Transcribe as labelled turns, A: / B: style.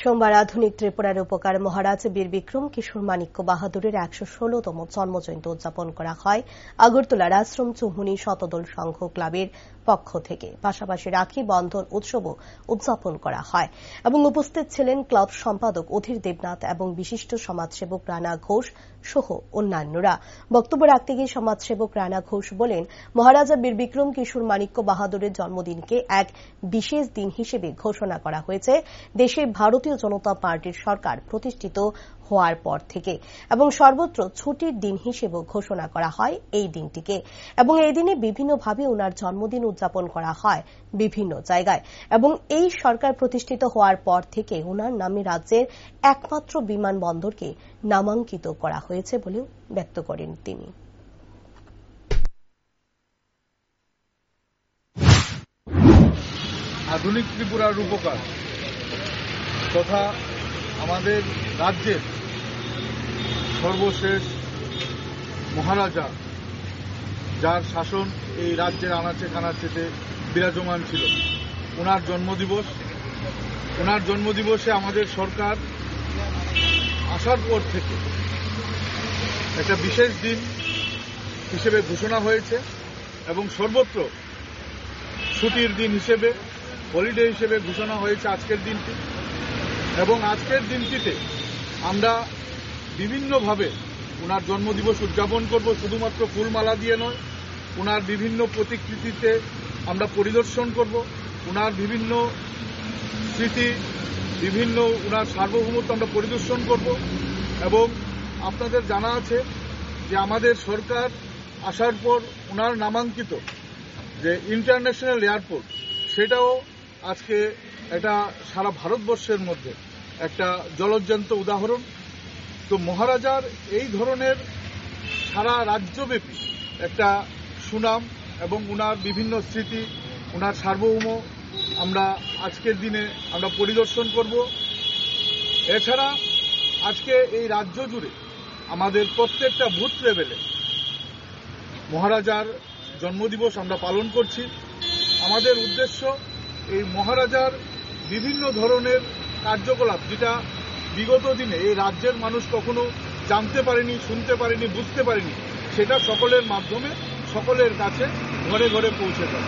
A: সোমবার আধুনিক ত্রিপুরার উপকার মহারাজ বীর বিক্রম কিশোর মাণিক্য বাহাদুরের ১১৬তম জন্মজয়ন্তী উদযাপন করা হয় আগরতলার আশ্রম চৌমুহনী শতদল সংঘ ক্লাবের পক্ষ থেকে। পাশাপাশি রাখি বন্ধন উৎসবও উদযাপন করা হয় এবং উপস্থিত ছিলেন ক্লাব সম্পাদক অধীর দেবনাথ এবং বিশিষ্ট সমাজসেবক রানা ঘোষ সহ অন্যান্যরা। বক্তব্য রাখতে গিয়ে সমাজসেবক রানা ঘোষ বলেন, মহারাজা বীর বিক্রম কিশোর মাণিক্য বাহাদুরের জন্মদিনকে এক বিশেষ দিন হিসেবে ঘোষণা করা হয়েছে দেশে ভারতীয় জনতা পার্টির সরকার প্রতিষ্ঠিত হওয়ার পর থেকে, এবং সর্বত্র ছুটির দিন হিসেবেও ঘোষণা করা হয় এই দিনটিকে। এবং এই দিনে বিভিন্নভাবে ওনার জন্মদিন উদযাপন করা হয় বিভিন্ন জায়গায়, এবং এই সরকার প্রতিষ্ঠিত হওয়ার পর থেকে ওনার নামে রাজ্যের একমাত্র বিমানবন্দরকে নামাঙ্কিত করা হয়েছে বলেও ব্যক্ত করেন তিনি।
B: আধুনিক ত্রিপুরার রূপকার তথা আমাদের রাজ্যের সর্বশেষ মহারাজা, যার শাসন এই রাজ্যের আনাচে কানাচেতে বিরাজমান ছিল, ওনার জন্মদিবসে আমাদের সরকার আসার পর থেকে একটা বিশেষ দিন হিসেবে ঘোষণা হয়েছে এবং সর্বত্র ছুটির দিন হিসেবে, হলিডে হিসেবে ঘোষণা হয়েছে আজকের দিনটি। এবং আজকের দিনটিতে আমরা বিভিন্নভাবে ওনার জন্মদিবস উদযাপন করব, শুধুমাত্র ফুলমালা দিয়ে নয়, ওনার বিভিন্ন প্রতিকৃতিতে আমরা পরিদর্শন করব, ওনার বিভিন্ন স্মৃতি, বিভিন্ন ওনার সার্বভৌমত্ব আমরা পরিদর্শন করব। এবং আপনাদের জানা আছে যে আমাদের সরকার আসার পর ওনার নামাঙ্কিত যে ইন্টারন্যাশনাল এয়ারপোর্ট, সেটাও আজকে এটা সারা ভারতবর্ষের মধ্যে একটা জলজ্যান্ত উদাহরণ। তো মহারাজার এই ধরনের সারা রাজ্যব্যাপী একটা সুনাম এবং ওনার বিভিন্ন স্মৃতি, ওনার সার্বভৌম আমরা আজকের দিনে আমরা পরিদর্শন করব। এছাড়া আজকে এই রাজ্য জুড়ে আমাদের প্রত্যেকটা বুথ লেভেলে মহারাজার জন্মদিবস আমরা পালন করছি। আমাদের উদ্দেশ্য এই মহারাজার বিভিন্ন ধরনের কার্যকলাপ, যেটা বিগত দিনে এই রাজ্যের মানুষ কখনো জানতে পারেনি, শুনতে পারেনি, বুঝতে পারেনি, সেটা সকলের মাধ্যমে সকলের কাছে ঘরে ঘরে পৌঁছে দেয়।